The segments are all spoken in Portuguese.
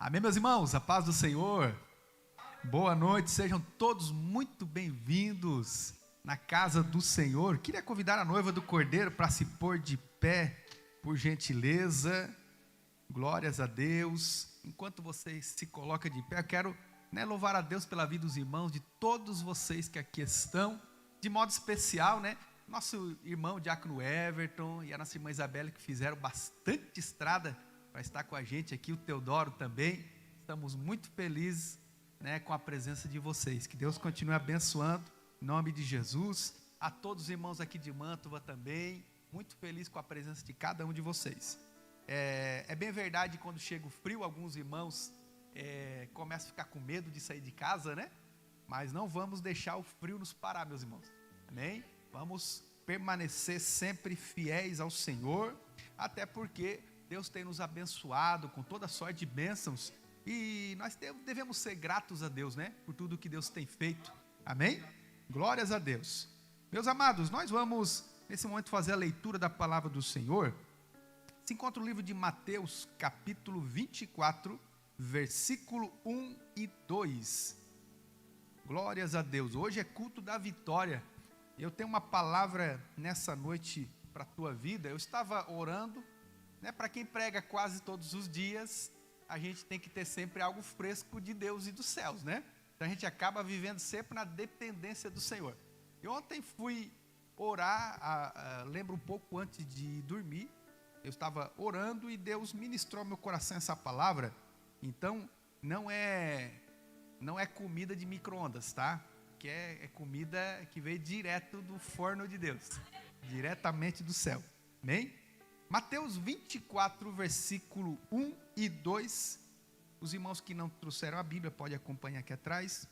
Amém, meus irmãos, a paz do Senhor. Boa noite, sejam todos muito bem-vindos na casa do Senhor. Queria convidar a noiva do Cordeiro para se pôr de pé, por gentileza. Glórias a Deus. Enquanto vocês se colocam de pé, eu quero louvar a Deus pela vida dos irmãos, de todos vocês que aqui estão, de modo especial, nosso irmão Diácono Everton e a nossa irmã Isabela, que fizeram bastante estrada para estar com a gente aqui, o Teodoro também. Estamos muito felizes, com a presença de vocês. Que Deus continue abençoando, em nome de Jesus. A todos os irmãos aqui de Mantova também, muito feliz com a presença de cada um de vocês. É bem verdade, quando chega o frio, alguns irmãos começam a ficar com medo de sair de casa, Mas não vamos deixar o frio nos parar, meus irmãos. Amém? Vamos permanecer sempre fiéis ao Senhor, até porque Deus tem nos abençoado com toda sorte de bênçãos e nós devemos ser gratos a Deus, por tudo que Deus tem feito. Amém? Glórias a Deus. Meus amados, nós vamos nesse momento fazer a leitura da palavra do Senhor. Se encontra o livro de Mateus, capítulo 24, versículo 1 e 2. Glórias a Deus. Hoje é culto da vitória. Eu tenho uma palavra nessa noite para a tua vida. Eu estava orando. Para quem prega quase todos os dias, a gente tem que ter sempre algo fresco de Deus e dos céus, Então a gente acaba vivendo sempre na dependência do Senhor. E ontem fui orar, lembro um pouco antes de dormir, eu estava orando e Deus ministrou ao meu coração essa palavra. Então não é comida de micro-ondas, Que é comida que veio direto do forno de Deus, diretamente do céu. Amém? Mateus 24, versículo 1 e 2. Os irmãos que não trouxeram a Bíblia podem acompanhar aqui atrás.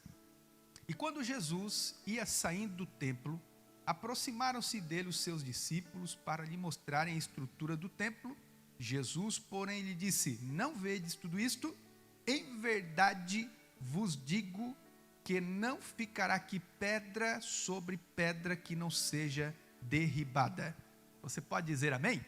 E quando Jesus ia saindo do templo, aproximaram-se dele os seus discípulos para lhe mostrarem a estrutura do templo. Jesus, porém, lhe disse: não vedes tudo isto? Em verdade vos digo que não ficará aqui pedra sobre pedra que não seja derribada. Você pode dizer amém?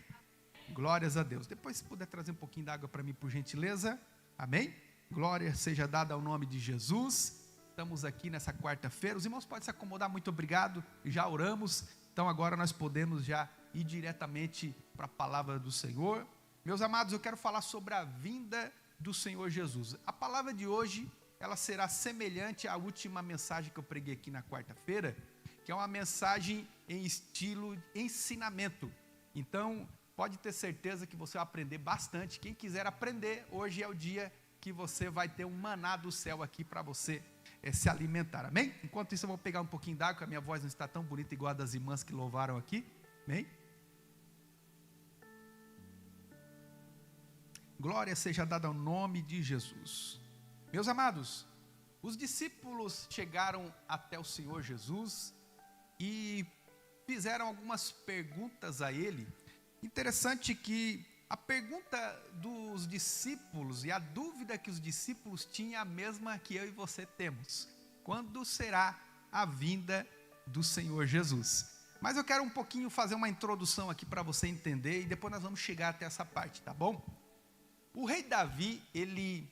Glórias a Deus. Depois, se puder trazer um pouquinho d'água para mim, por gentileza. Amém? Glória seja dada ao nome de Jesus. Estamos aqui nessa quarta-feira. Os irmãos podem se acomodar, muito obrigado. Já oramos. Então agora nós podemos já ir diretamente para a palavra do Senhor. Meus amados, eu quero falar sobre a vinda do Senhor Jesus. A palavra de hoje, ela será semelhante à última mensagem que eu preguei aqui na quarta-feira, que é uma mensagem em estilo ensinamento. Então, pode ter certeza que você vai aprender bastante. Quem quiser aprender, hoje é o dia que você vai ter um maná do céu aqui para você se alimentar, amém? Enquanto isso eu vou pegar um pouquinho d'água, que a minha voz não está tão bonita igual a das irmãs que louvaram aqui, amém? Glória seja dada ao nome de Jesus. Meus amados, os discípulos chegaram até o Senhor Jesus e fizeram algumas perguntas a Ele. Interessante que a pergunta dos discípulos e a dúvida que os discípulos tinham é a mesma que eu e você temos. Quando será a vinda do Senhor Jesus? Mas eu quero um pouquinho fazer uma introdução aqui para você entender e depois nós vamos chegar até essa parte, tá bom? O rei Davi, ele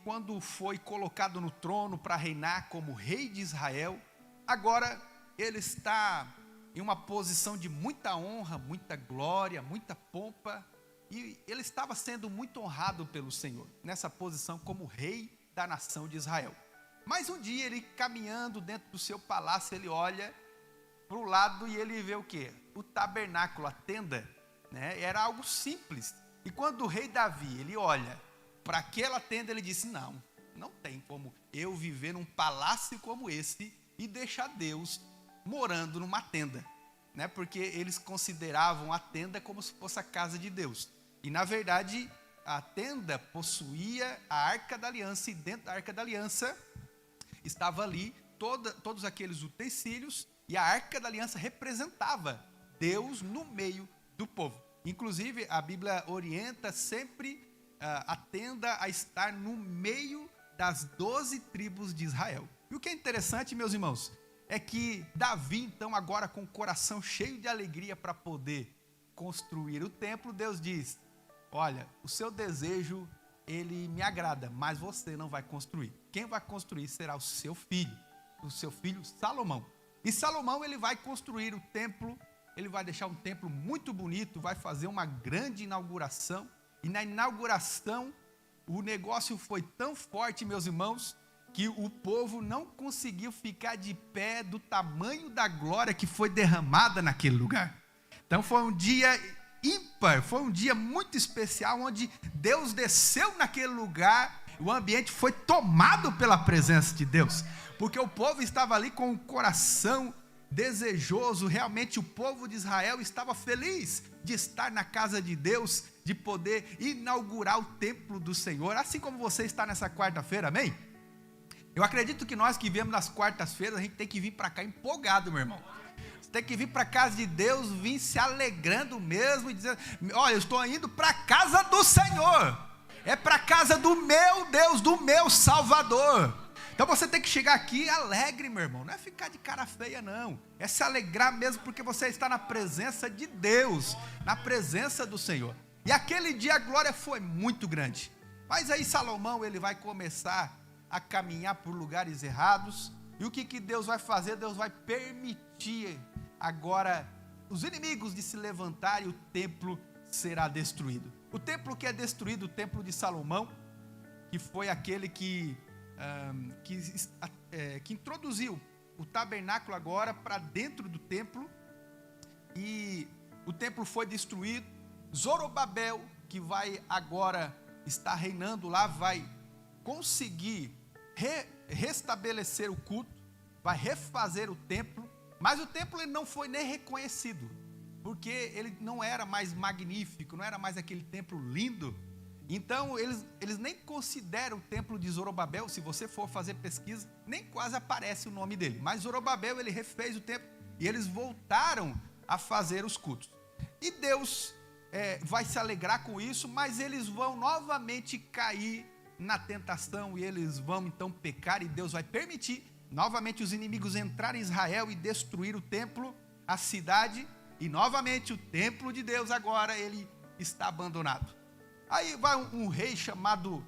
quando foi colocado no trono para reinar como rei de Israel, agora ele está em uma posição de muita honra, muita glória, muita pompa, e ele estava sendo muito honrado pelo Senhor, nessa posição como rei da nação de Israel. Mas um dia ele caminhando dentro do seu palácio, ele olha para o lado e ele vê o quê? O tabernáculo, a tenda, era algo simples. E quando o rei Davi, ele olha para aquela tenda, ele disse: não tem como eu viver num palácio como esse e deixar Deus morando numa tenda, porque eles consideravam a tenda como se fosse a casa de Deus, e na verdade a tenda possuía a Arca da Aliança, e dentro da Arca da Aliança estava ali todos aqueles utensílios, e a Arca da Aliança representava Deus no meio do povo. Inclusive a Bíblia orienta sempre a tenda a estar no meio das 12 tribos de Israel. E o que é interessante, meus irmãos, é que Davi, então, agora com o coração cheio de alegria para poder construir o templo, Deus diz: olha, o seu desejo ele me agrada, mas você não vai construir. Quem vai construir será o seu filho Salomão. E Salomão, ele vai construir o templo, ele vai deixar um templo muito bonito, vai fazer uma grande inauguração. E na inauguração, o negócio foi tão forte, meus irmãos, que o povo não conseguiu ficar de pé do tamanho da glória que foi derramada naquele lugar. Então foi um dia ímpar, foi um dia muito especial, onde Deus desceu naquele lugar, o ambiente foi tomado pela presença de Deus, porque o povo estava ali com o coração desejoso. Realmente o povo de Israel estava feliz de estar na casa de Deus, de poder inaugurar o templo do Senhor, assim como você está nessa quarta-feira, amém? Eu acredito que nós que viemos nas quartas-feiras, a gente tem que vir para cá empolgado, meu irmão. Você tem que vir para a casa de Deus, vir se alegrando mesmo e dizendo: olha, eu estou indo para a casa do Senhor, é para a casa do meu Deus, do meu Salvador. Então você tem que chegar aqui alegre, meu irmão, não é ficar de cara feia não, é se alegrar mesmo, porque você está na presença de Deus, na presença do Senhor. E aquele dia a glória foi muito grande, mas aí Salomão, ele vai começar a caminhar por lugares errados, e o que Deus vai fazer? Deus vai permitir agora os inimigos de se levantarem, e o templo será destruído. O templo que é destruído, o templo de Salomão, que foi aquele que introduziu o tabernáculo agora para dentro do templo, e o templo foi destruído. Zorobabel, que vai agora estar reinando lá, vai conseguir restabelecer o culto, vai refazer o templo, mas o templo ele não foi nem reconhecido, porque ele não era mais magnífico, não era mais aquele templo lindo. Então eles nem consideram o templo de Zorobabel. Se você for fazer pesquisa, nem quase aparece o nome dele, mas Zorobabel, ele refez o templo, e eles voltaram a fazer os cultos, e Deus vai se alegrar com isso, mas eles vão novamente cair na tentação, e eles vão então pecar, e Deus vai permitir novamente os inimigos entrarem em Israel e destruir o templo, a cidade, e novamente o templo de Deus agora ele está abandonado. Aí vai um rei chamado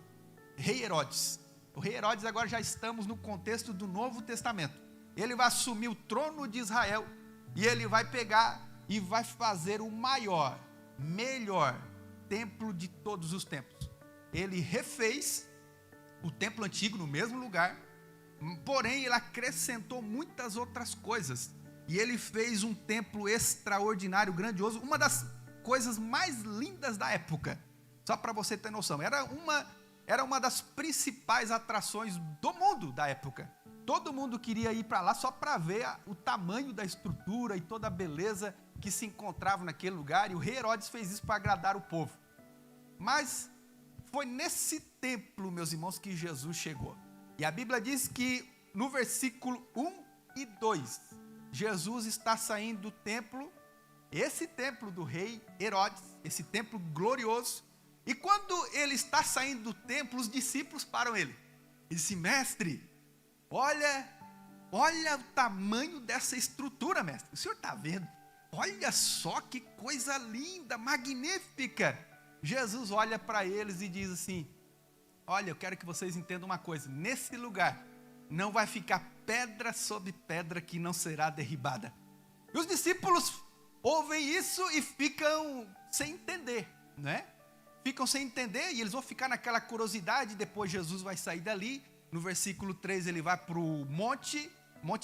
Rei Herodes. O Rei Herodes, agora já estamos no contexto do Novo Testamento. Ele vai assumir o trono de Israel, e ele vai pegar e vai fazer o maior, melhor templo de todos os tempos. Ele refez o templo antigo no mesmo lugar, porém ele acrescentou muitas outras coisas, e ele fez um templo extraordinário, grandioso, uma das coisas mais lindas da época. Só para você ter noção, era uma das principais atrações do mundo da época. Todo mundo queria ir para lá só para ver o tamanho da estrutura e toda a beleza que se encontrava naquele lugar, e o rei Herodes fez isso para agradar o povo. Mas foi nesse templo, meus irmãos, que Jesus chegou. E a Bíblia diz que no versículo 1 e 2, Jesus está saindo do templo, esse templo do rei Herodes, esse templo glorioso. E quando ele está saindo do templo, os discípulos param ele. Ele disse: mestre, olha o tamanho dessa estrutura, mestre. O senhor está vendo? Olha só que coisa linda, magnífica. Jesus olha para eles e diz assim: olha, eu quero que vocês entendam uma coisa. Nesse lugar não vai ficar pedra sobre pedra que não será derribada. E os discípulos ouvem isso e ficam sem entender, né? Ficam sem entender, e eles vão ficar naquela curiosidade. Depois Jesus vai sair dali. No versículo 3 ele vai para o Monte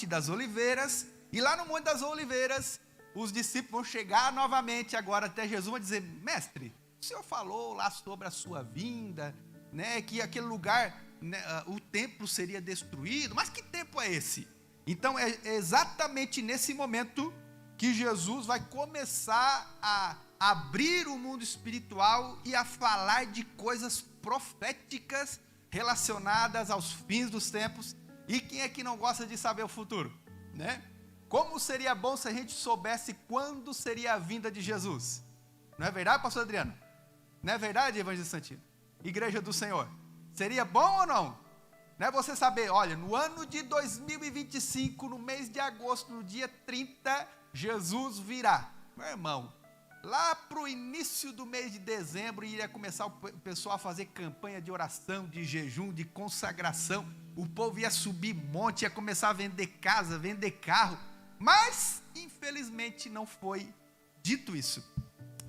das Oliveiras, e lá no Monte das Oliveiras os discípulos vão chegar novamente agora até Jesus e vão dizer: mestre, o senhor falou lá sobre a sua vinda, né, que aquele lugar, né, o templo seria destruído, mas que templo é esse? Então é exatamente nesse momento que Jesus vai começar a abrir o mundo espiritual e a falar de coisas proféticas relacionadas aos fins dos tempos. E quem é que não gosta de saber o futuro, né? Como seria bom se a gente soubesse quando seria a vinda de Jesus. Não é verdade, pastor Adriano? Não é verdade, evangelista Santino? Igreja do Senhor, seria bom ou não? Não é você saber, olha, no ano de 2025, no mês de agosto, no dia 30, Jesus virá. Meu irmão, lá para o início do mês de dezembro, iria começar o pessoal a fazer campanha de oração, de jejum, de consagração. O povo ia subir monte, ia começar a vender casa, vender carro. Mas, infelizmente, não foi dito isso.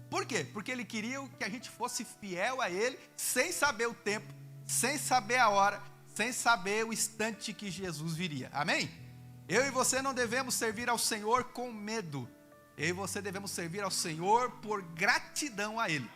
Por quê? Porque ele queria que a gente fosse fiel a ele, sem saber o tempo, sem saber a hora, sem saber o instante que Jesus viria. Amém? Eu e você não devemos servir ao Senhor com medo. Eu e você devemos servir ao Senhor por gratidão a Ele.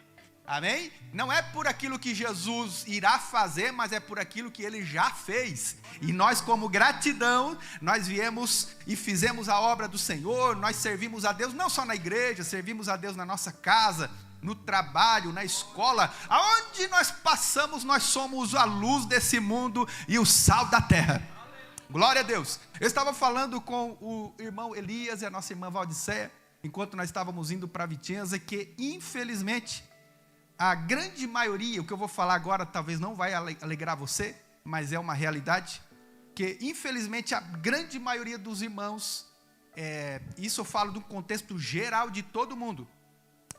Amém? Não é por aquilo que Jesus irá fazer, mas é por aquilo que Ele já fez. E nós, como gratidão, nós viemos e fizemos a obra do Senhor. Nós servimos a Deus não só na igreja, servimos a Deus na nossa casa, no trabalho, na escola. Aonde nós passamos, nós somos a luz desse mundo e o sal da terra. Glória a Deus. Eu estava falando com o irmão Elias e a nossa irmã Valdiceia, enquanto nós estávamos indo para Vicenza, que infelizmente a grande maioria, o que eu vou falar agora talvez não vai alegrar você, mas é uma realidade, que infelizmente a grande maioria dos irmãos, isso eu falo do contexto geral de todo mundo,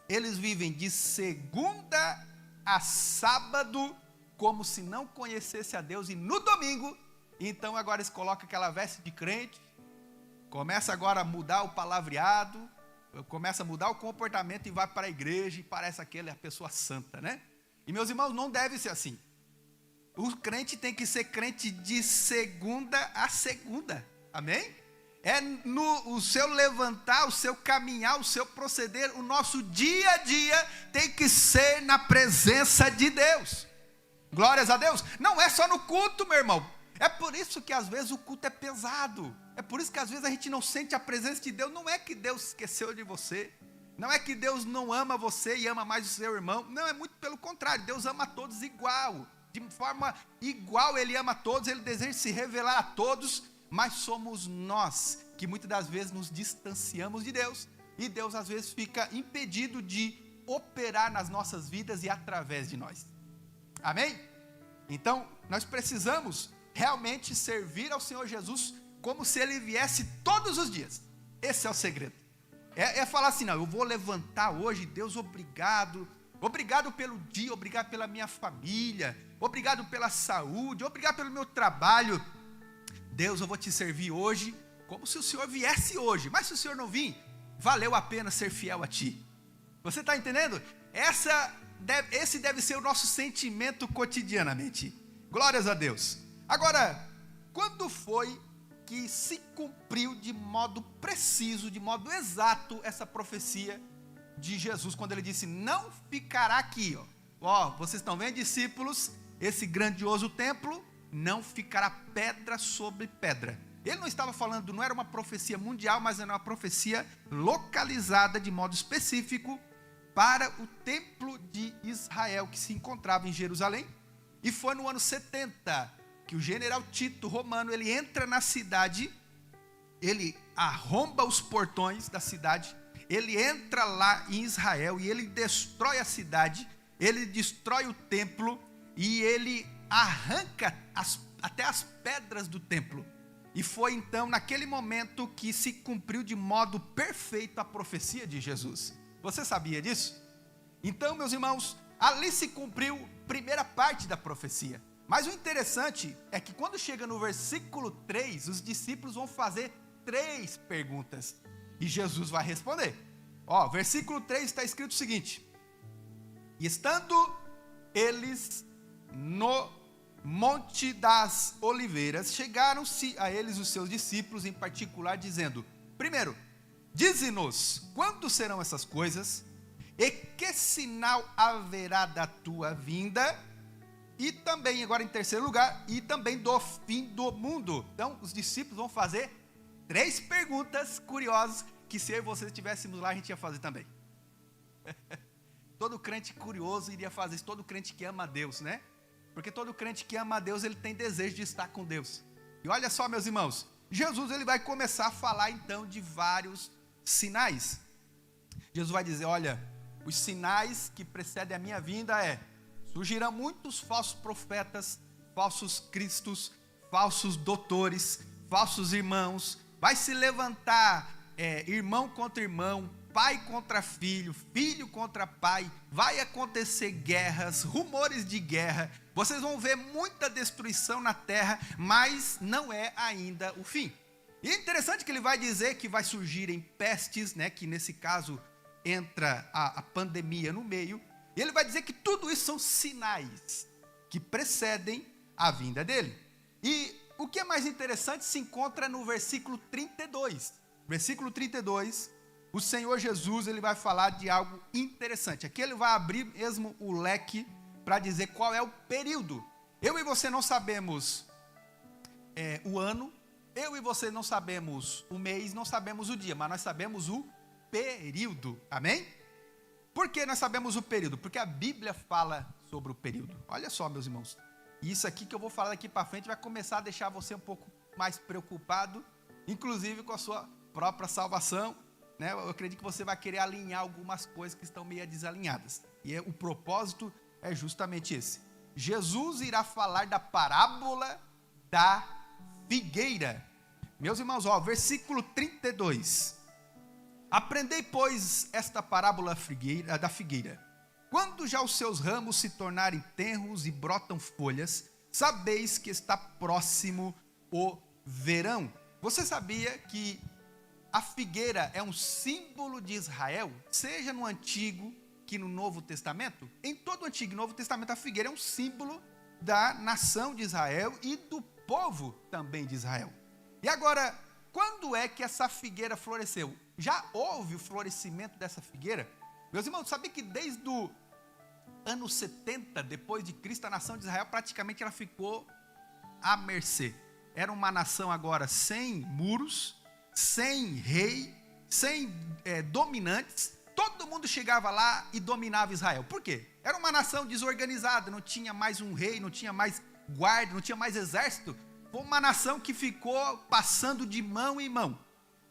eles vivem de segunda a sábado como se não conhecesse a Deus, e no domingo, então agora eles colocam aquela veste de crente, começa agora a mudar o palavreado, começa a mudar o comportamento e vai para a igreja e parece aquela pessoa santa, né? E meus irmãos, não deve ser assim. O crente tem que ser crente de segunda a segunda, amém? É no seu levantar, o seu caminhar, o seu proceder, o nosso dia a dia tem que ser na presença de Deus. Glórias a Deus. Não é só no culto, meu irmão. É por isso que às vezes o culto é pesado. É por isso que às vezes a gente não sente a presença de Deus. Não é que Deus esqueceu de você. Não é que Deus não ama você e ama mais o seu irmão. Não, é muito pelo contrário. Deus ama a todos igual. De forma igual Ele ama a todos. Ele deseja se revelar a todos. Mas somos nós que muitas das vezes nos distanciamos de Deus. E Deus às vezes fica impedido de operar nas nossas vidas e através de nós. Amém? Então, nós precisamos realmente servir ao Senhor Jesus como se Ele viesse todos os dias. Esse é o segredo. É falar assim, não, eu vou levantar hoje, Deus, obrigado. Obrigado pelo dia, obrigado pela minha família, obrigado pela saúde, obrigado pelo meu trabalho. Deus, eu vou te servir hoje como se o Senhor viesse hoje. Mas se o Senhor não vir, valeu a pena ser fiel a Ti. Você está entendendo? Esse deve ser o nosso sentimento cotidianamente. Glórias a Deus. Agora, quando foi que se cumpriu de modo preciso, de modo exato, essa profecia de Jesus, quando Ele disse, não ficará aqui, vocês estão vendo, discípulos, esse grandioso templo, não ficará pedra sobre pedra. Ele não estava falando, não era uma profecia mundial, mas era uma profecia localizada de modo específico para o templo de Israel, que se encontrava em Jerusalém, e foi no ano 70, que o general Tito romano, ele entra na cidade, ele arromba os portões da cidade, ele entra lá em Israel e ele destrói a cidade, ele destrói o templo e ele arranca até as pedras do templo. E foi então naquele momento que se cumpriu de modo perfeito a profecia de Jesus. Você sabia disso? Então, meus irmãos, ali se cumpriu a primeira parte da profecia. Mas o interessante é que quando chega no versículo 3, os discípulos vão fazer 3 perguntas. E Jesus vai responder. Versículo 3 está escrito o seguinte: e estando eles no Monte das Oliveiras, chegaram-se a eles os seus discípulos em particular, dizendo, primeiro, dize-nos, quando serão essas coisas? E que sinal haverá da tua vinda? E também, agora em terceiro lugar, e também do fim do mundo. Então, os discípulos vão fazer 3 perguntas curiosas, que se eu e você estivéssemos lá, a gente ia fazer também. Todo crente curioso iria fazer isso, todo crente que ama a Deus, né? Porque todo crente que ama a Deus, ele tem desejo de estar com Deus. E olha só, meus irmãos, Jesus ele vai começar a falar então de vários sinais. Jesus vai dizer, olha, os sinais que precedem a minha vinda surgirão muitos falsos profetas, falsos cristos, falsos doutores, falsos irmãos. Vai se levantar irmão contra irmão, pai contra filho, filho contra pai, vai acontecer guerras, rumores de guerra, vocês vão ver muita destruição na terra, mas não é ainda o fim. E é interessante que ele vai dizer que vai surgirem pestes, né, que nesse caso entra a pandemia no meio, e ele vai dizer que tudo isso são sinais que precedem a vinda dele. E o que é mais interessante se encontra no versículo 32. Versículo 32, o Senhor Jesus ele vai falar de algo interessante. Aqui ele vai abrir mesmo o leque para dizer qual é o período. Eu e você não sabemos o ano, eu e você não sabemos o mês, não sabemos o dia, mas nós sabemos o período. Amém? Por que nós sabemos o período? Porque a Bíblia fala sobre o período. Olha só, meus irmãos. E isso aqui que eu vou falar daqui para frente vai começar a deixar você um pouco mais preocupado, inclusive com a sua própria salvação, né? Eu acredito que você vai querer alinhar algumas coisas que estão meio desalinhadas. E o propósito é justamente esse. Jesus irá falar da parábola da figueira. Meus irmãos, ó, versículo 32. Aprendei, pois, esta parábola da figueira. Quando já os seus ramos se tornarem tenros e brotam folhas, sabeis que está próximo o verão. Você sabia que a figueira é um símbolo de Israel, seja no Antigo que no Novo Testamento? Em todo o Antigo e Novo Testamento, a figueira é um símbolo da nação de Israel e do povo também de Israel. E agora, quando é que essa figueira floresceu? Já houve o florescimento dessa figueira? Meus irmãos, sabia que desde o ano 70 depois de Cristo, a nação de Israel praticamente ela ficou à mercê. Era uma nação agora sem muros, sem rei, sem dominantes. Todo mundo chegava lá e dominava Israel. Por quê? Era uma nação desorganizada, não tinha mais um rei, não tinha mais guarda, não tinha mais exército. Foi uma nação que ficou passando de mão em mão.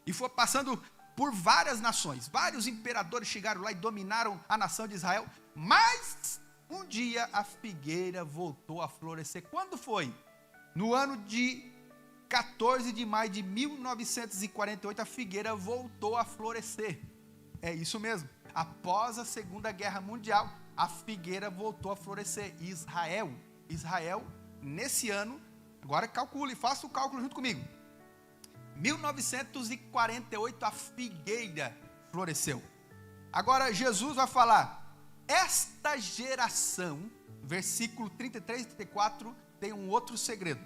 E foi passando por várias nações. Vários imperadores chegaram lá e dominaram a nação de Israel. Mas um dia a figueira voltou a florescer. Quando foi? No ano de 14 de maio de 1948, a figueira voltou a florescer. É isso mesmo. Após a Segunda Guerra Mundial, a figueira voltou a florescer. Israel, nesse ano, agora calcule, faça o cálculo junto comigo. 1948, a figueira floresceu. Agora Jesus vai falar, esta geração, versículo 33 e 34, tem um outro segredo.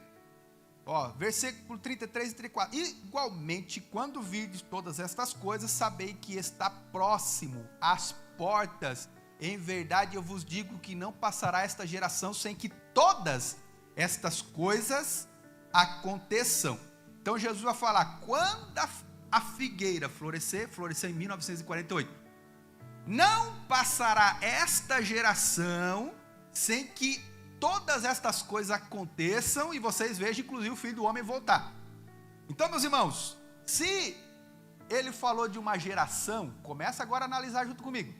Ó, versículo 33 e 34. Igualmente, quando virdes todas estas coisas, sabei que está próximo às portas. Em verdade, eu vos digo que não passará esta geração sem que todas estas coisas aconteçam. Então Jesus vai falar, quando a figueira floresceu em 1948, não passará esta geração sem que todas estas coisas aconteçam e vocês vejam, inclusive, o Filho do Homem voltar. Então, meus irmãos, se ele falou de uma geração, começa agora a analisar junto comigo.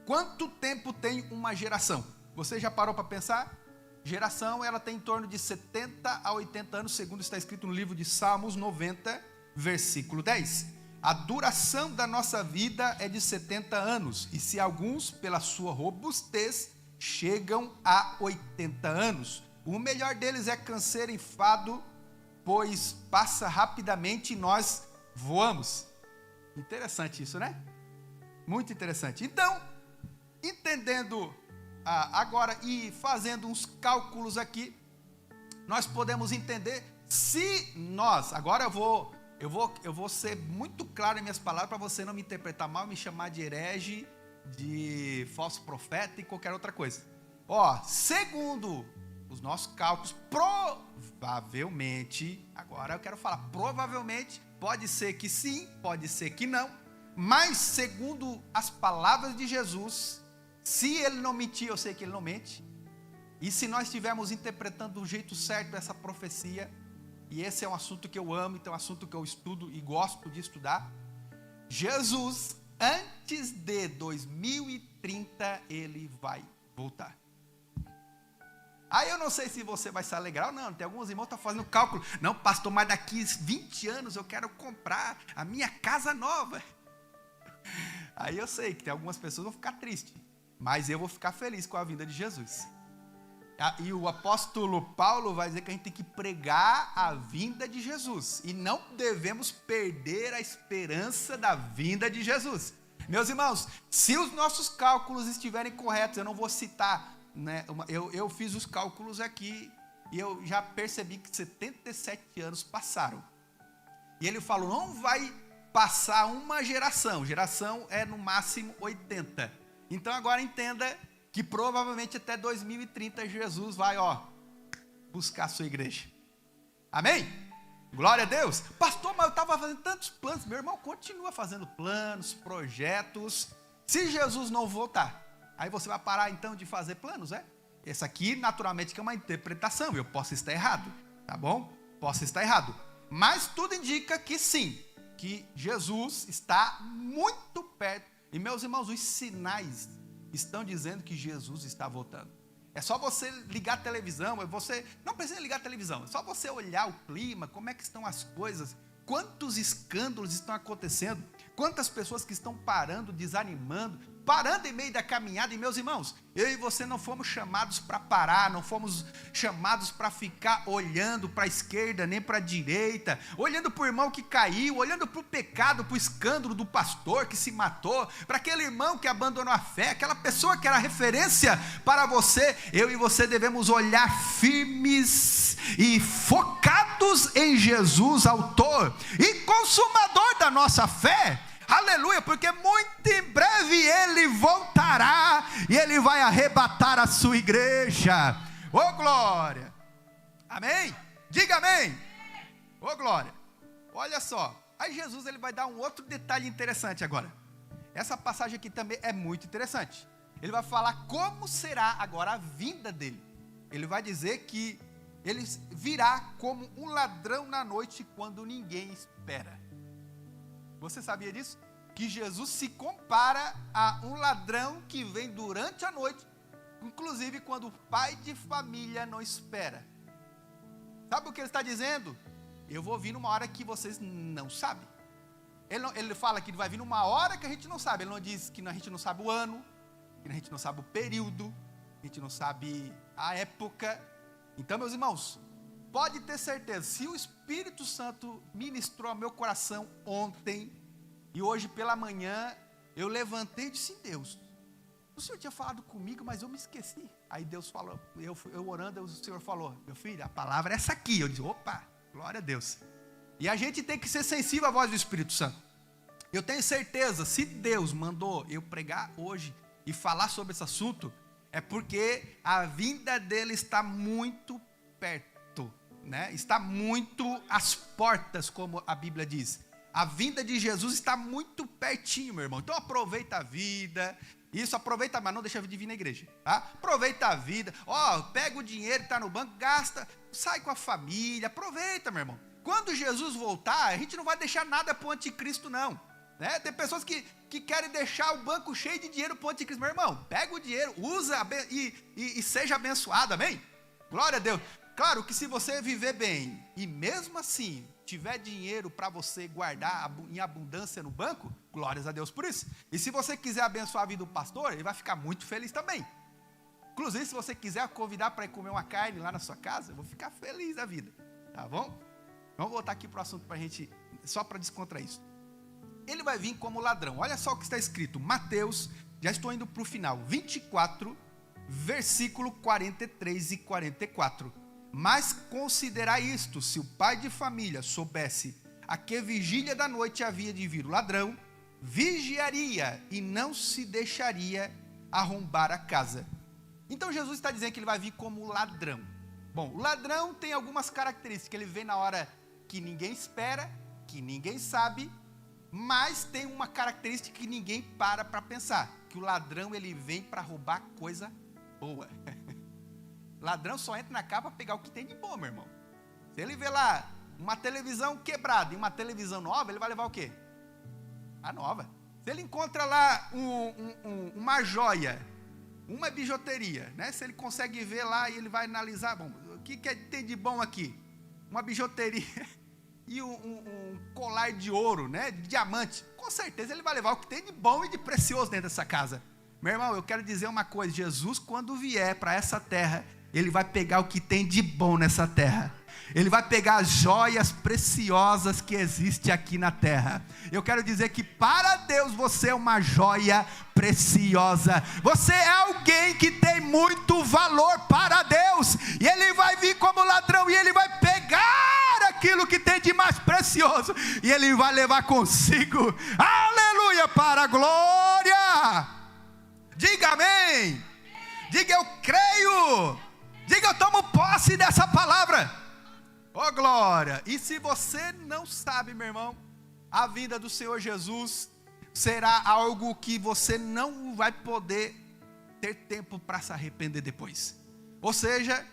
Quanto tempo tem uma geração? Você já parou para pensar? Geração, ela tem em torno de 70 a 80 anos, segundo está escrito no livro de Salmos 90, versículo 10. A duração da nossa vida é de 70 anos, e se alguns, pela sua robustez, chegam a 80 anos. O melhor deles é canseiro e enfado, pois passa rapidamente e nós voamos. Interessante isso, né? Muito interessante. Então, entendendo agora e fazendo uns cálculos aqui, nós podemos entender se nós, agora eu vou ser muito claro em minhas palavras para você não me interpretar mal, me chamar de herege, de falso profeta e qualquer outra coisa. Ó, segundo os nossos cálculos, provavelmente, agora eu quero falar, provavelmente, pode ser que sim, pode ser que não, mas segundo as palavras de Jesus, se ele não mentir, eu sei que ele não mente, e se nós estivermos interpretando do jeito certo essa profecia, e esse é um assunto que eu amo, então é um assunto que eu estudo e gosto de estudar, Jesus, antes de 2030, ele vai voltar. Aí eu não sei se você vai se alegrar ou não, tem alguns irmãos que estão fazendo cálculo, não pastor, mas daqui 20 anos eu quero comprar a minha casa nova. Aí eu sei que tem algumas pessoas que vão ficar tristes, mas eu vou ficar feliz com a vinda de Jesus. E o apóstolo Paulo vai dizer que a gente tem que pregar a vinda de Jesus, e não devemos perder a esperança da vinda de Jesus. Meus irmãos, se os nossos cálculos estiverem corretos, eu não vou citar, né, eu fiz os cálculos aqui, e eu já percebi que 77 anos passaram. E ele falou, não vai passar uma geração é no máximo 80. Então agora entenda que provavelmente até 2030 Jesus vai, buscar a sua igreja. Amém? Glória a Deus. Pastor, mas eu estava fazendo tantos planos. Meu irmão, continua fazendo planos, projetos. Se Jesus não voltar, aí você vai parar então de fazer planos, Essa aqui, naturalmente, que é uma interpretação. Eu posso estar errado, tá bom? Posso estar errado. Mas tudo indica que sim, que Jesus está muito perto. E meus irmãos, os sinais estão dizendo que Jesus está voltando. É só você ligar a televisão, você não precisa ligar a televisão, é só você olhar o clima, como é que estão as coisas, quantos escândalos estão acontecendo, quantas pessoas que estão parando, desanimando, parando em meio da caminhada. E meus irmãos, eu e você não fomos chamados para parar, não fomos chamados para ficar olhando para a esquerda, nem para a direita, olhando para o irmão que caiu, olhando para o pecado, para o escândalo do pastor que se matou, para aquele irmão que abandonou a fé, aquela pessoa que era referência para você. Eu e você devemos olhar firmes e focados em Jesus, autor e consumador da nossa fé. Aleluia, porque muito em breve ele voltará e ele vai arrebatar a sua igreja. Ô glória, amém? Diga amém. Ô glória, olha só, aí Jesus ele vai dar um outro detalhe interessante agora. Essa passagem aqui também é muito interessante. Ele vai falar como será agora a vinda dele. Ele vai dizer que ele virá como um ladrão na noite quando ninguém espera. Você sabia disso? Que Jesus se compara a um ladrão que vem durante a noite, inclusive quando o pai de família não espera. Sabe o que ele está dizendo? Eu vou vir numa hora que vocês não sabem. Ele fala que ele vai vir numa hora que a gente não sabe. Ele não diz que a gente não sabe o ano, que a gente não sabe o período, a gente não sabe a época. Então, meus irmãos, pode ter certeza, se o Espírito Santo ministrou ao meu coração ontem, e hoje pela manhã, eu levantei e disse, Deus, o Senhor tinha falado comigo, mas eu me esqueci. Aí Deus falou, eu orando, o Senhor falou, meu filho, a palavra é essa aqui. Eu disse, opa, glória a Deus. E a gente tem que ser sensível à voz do Espírito Santo. Eu tenho certeza, se Deus mandou eu pregar hoje e falar sobre esse assunto, é porque a vinda dele está muito perto, né? Está muito às portas, como a Bíblia diz. A vinda de Jesus está muito pertinho, meu irmão. Então aproveita a vida. Isso, aproveita, mas não deixa de vir na igreja, tá? Aproveita a vida. Pega o dinheiro que está no banco, gasta, sai com a família, aproveita, meu irmão. Quando Jesus voltar, a gente não vai deixar nada para o anticristo, não, né? Tem pessoas que querem deixar o banco cheio de dinheiro para o anticristo. Meu irmão, pega o dinheiro, usa e seja abençoado, amém? Glória a Deus. Claro que se você viver bem e mesmo assim tiver dinheiro para você guardar em abundância no banco, glórias a Deus por isso. E se você quiser abençoar a vida do pastor, ele vai ficar muito feliz também. Inclusive, se você quiser convidar para ir comer uma carne lá na sua casa, eu vou ficar feliz da vida, tá bom? Vamos voltar aqui para o assunto para a gente, só para descontrair isso. Ele vai vir como ladrão. Olha só o que está escrito, Mateus, já estou indo para o final, 24, versículo 43 e 44. Mas considerai isto, se o pai de família soubesse a que vigília da noite havia de vir o ladrão, vigiaria e não se deixaria arrombar a casa. Então Jesus está dizendo que ele vai vir como ladrão. Bom, o ladrão tem algumas características, ele vem na hora que ninguém espera, que ninguém sabe, mas tem uma característica que ninguém para pensar, que o ladrão ele vem para roubar coisa boa. Ladrão só entra na casa para pegar o que tem de bom, meu irmão. Se ele vê lá uma televisão quebrada e uma televisão nova, ele vai levar o quê? A nova. Se ele encontra lá uma joia, uma bijuteria, né? Se ele consegue ver lá e ele vai analisar, bom, o que tem de bom aqui? Uma bijuteria. e um colar de ouro, né, de diamante, com certeza ele vai levar o que tem de bom e de precioso dentro dessa casa. Meu irmão, eu quero dizer uma coisa: Jesus, quando vier para essa terra, ele vai pegar o que tem de bom nessa terra. Ele vai pegar as joias preciosas que existem aqui na terra. Eu quero dizer que para Deus você é uma joia preciosa. Você é alguém que tem muito valor para Deus. E Ele vai vir como ladrão e Ele vai pegar aquilo que tem de mais precioso e Ele vai levar consigo. Aleluia, para a glória. Diga amém. Diga eu creio. Diga eu tomo posse dessa palavra. Oh glória! E se você não sabe, meu irmão, a vinda do Senhor Jesus será algo que você não vai poder ter tempo para se arrepender depois. Ou seja,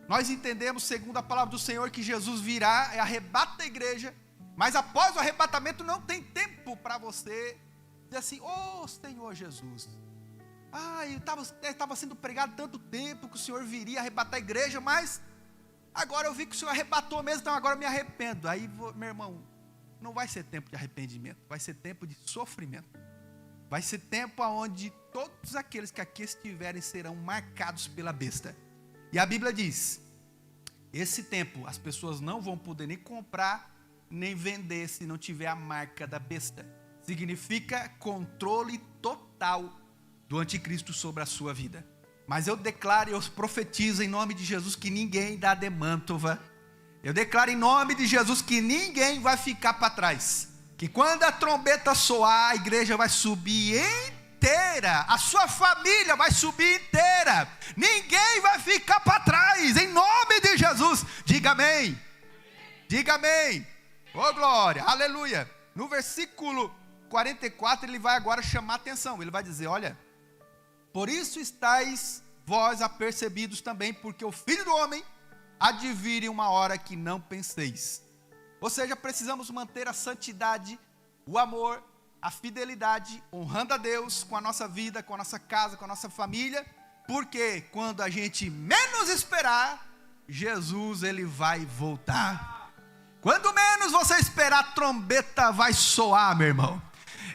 nós entendemos, segundo a palavra do Senhor, que Jesus virá e arrebata a igreja, mas após o arrebatamento não tem tempo para você dizer assim: oh Senhor Jesus, estava sendo pregado tanto tempo que o Senhor viria arrebatar a igreja, mas agora eu vi que o Senhor arrebatou mesmo, então agora eu me arrependo. Aí, meu irmão, não vai ser tempo de arrependimento, vai ser tempo de sofrimento. Vai ser tempo onde todos aqueles que aqui estiverem serão marcados pela besta. E a Bíblia diz: esse tempo as pessoas não vão poder nem comprar, nem vender se não tiver a marca da besta. Significa controle total do anticristo sobre a sua vida. Mas eu declaro e eu profetizo em nome de Jesus que ninguém dá de Mantova. Eu declaro em nome de Jesus que ninguém vai ficar para trás. Que quando a trombeta soar, a igreja vai subir inteira. A sua família vai subir inteira. Ninguém vai ficar para trás. Em nome de Jesus. Diga amém. Diga amém. Oh glória. Aleluia. No versículo 44 ele vai agora chamar atenção. Ele vai dizer: olha, por isso estáis vós apercebidos também, porque o Filho do Homem há de vir em uma hora que não penseis. Ou seja, precisamos manter a santidade, o amor, a fidelidade, honrando a Deus com a nossa vida, com a nossa casa, com a nossa família, porque quando a gente menos esperar, Jesus ele vai voltar. Quando menos você esperar, a trombeta vai soar, meu irmão.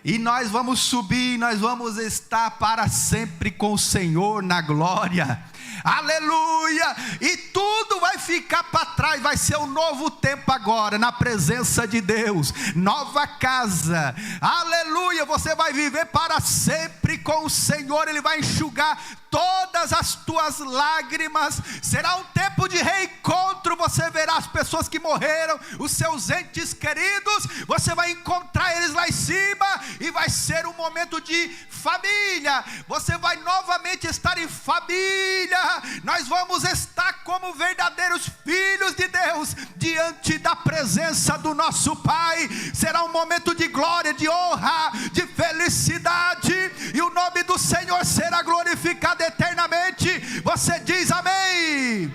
E nós vamos subir, nós vamos estar para sempre com o Senhor na glória. Aleluia! E tudo vai ficar para trás, vai ser um novo tempo agora, na presença de Deus, nova casa, aleluia, você vai viver para sempre com o Senhor, Ele vai enxugar todas as tuas lágrimas, será um tempo de reencontro, você verá as pessoas que morreram, os seus entes queridos, você vai encontrar eles lá em cima, e vai ser um momento de família, você vai novamente estar em família, nós vamos estar como verdadeiros filhos de Deus, diante da presença do nosso Pai, será um momento de glória, de honra, de felicidade, e o nome do Senhor será glorificado eternamente. Você diz amém?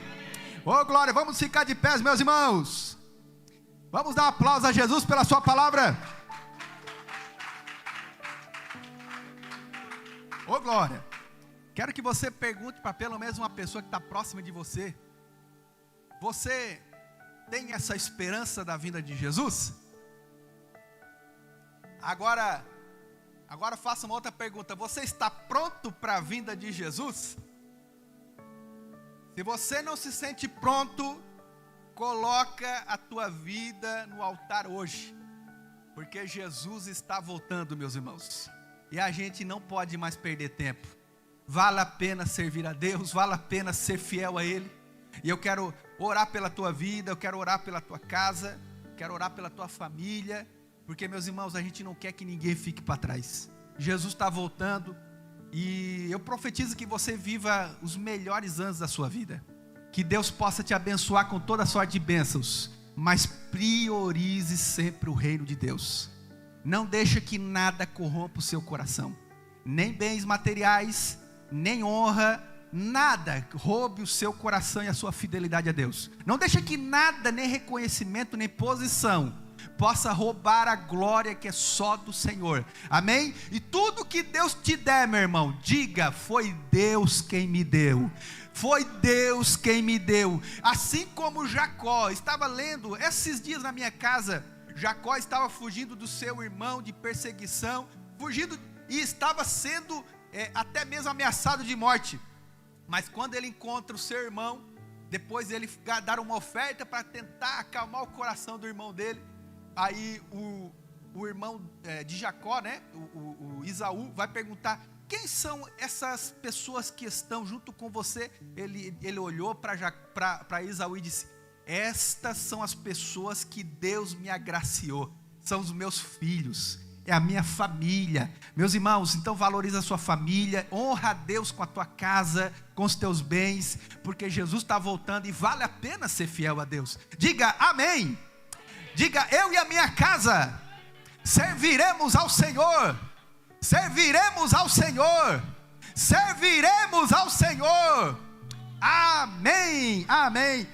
Oh glória, vamos ficar de pés, meus irmãos, vamos dar um aplauso a Jesus pela sua palavra. Oh glória, quero que você pergunte para pelo menos uma pessoa que está próxima de você: você tem essa esperança da vinda de Jesus? Agora faça uma outra pergunta: você está pronto para a vinda de Jesus? Se você não se sente pronto, coloca a tua vida no altar hoje, porque Jesus está voltando, meus irmãos, e a gente não pode mais perder tempo. Vale a pena servir a Deus, vale a pena ser fiel a Ele. E eu quero orar pela tua vida, eu quero orar pela tua casa, quero orar pela tua família, porque, meus irmãos, a gente não quer que ninguém fique para trás. Jesus está voltando, e eu profetizo que você viva os melhores anos da sua vida, que Deus possa te abençoar com toda sorte de bênçãos, mas priorize sempre o reino de Deus. Não deixe que nada corrompa o seu coração, nem bens materiais, nem honra, nada roube o seu coração e a sua fidelidade a Deus. Não deixe que nada, nem reconhecimento, nem posição, possa roubar a glória que é só do Senhor, amém? E tudo que Deus te der, meu irmão, diga: foi Deus quem me deu, foi Deus quem me deu. Assim como Jacó, estava lendo esses dias na minha casa, Jacó estava fugindo do seu irmão de perseguição, fugindo e estava sendo até mesmo ameaçado de morte, mas quando ele encontra o seu irmão, depois ele dar uma oferta para tentar acalmar o coração do irmão dele, aí o irmão de Jacó, né, o Esaú, vai perguntar: quem são essas pessoas que estão junto com você? Ele olhou para Esaú e disse: estas são as pessoas que Deus me agraciou, são os meus filhos, é a minha família. Meus irmãos, então valoriza a sua família, honra a Deus com a tua casa, com os teus bens, porque Jesus está voltando e vale a pena ser fiel a Deus. Diga amém. Diga: eu e a minha casa serviremos ao Senhor, serviremos ao Senhor, serviremos ao Senhor. Amém, amém.